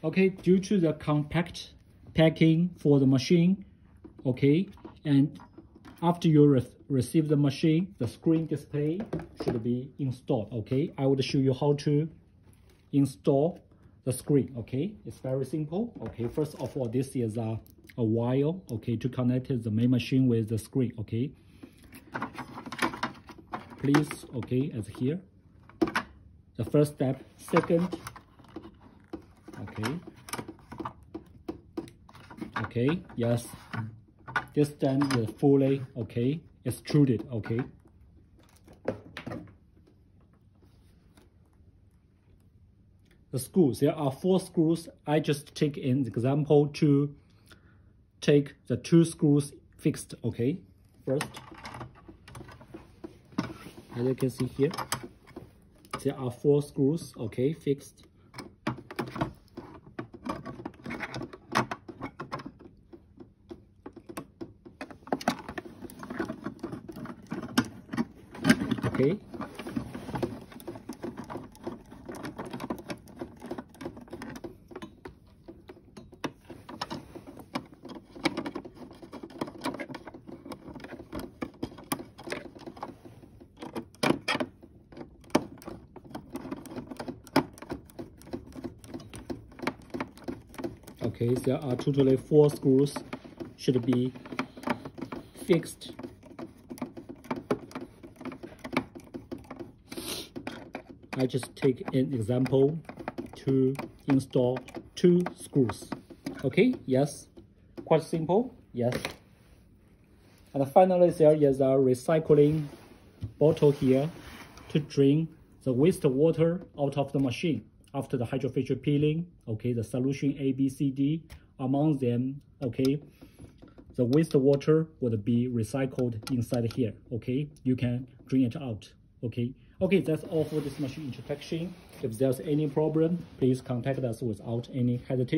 Okay, due to the compact packing for the machine, okay, and after you receive the machine, the screen display should be installed. Okay, I will show you how to install the screen. Okay, it's very simple. Okay, first of all, this is a wire, okay, to connect the main machine with the screen. Okay, please, okay, as here, the first step. Second, okay, yes, this stand is fully, okay, extruded. Okay, the screws, there are 4 screws. I just take an example to take the 2 screws fixed. Okay, first, as you can see here, there are 4 screws, okay, fixed. Okay, okay, there are totally 4 screws should be fixed. I just take an example to install 2 screws. Okay, yes, quite simple, yes. And finally, there is a recycling bottle here to drain the wastewater out of the machine after the hydrofacial peeling. Okay, the solution A, B, C, D, among them, okay, the wastewater would be recycled inside here. Okay, you can drain it out. Okay, that's all for this machine introduction. If there's any problem, please contact us without any hesitation.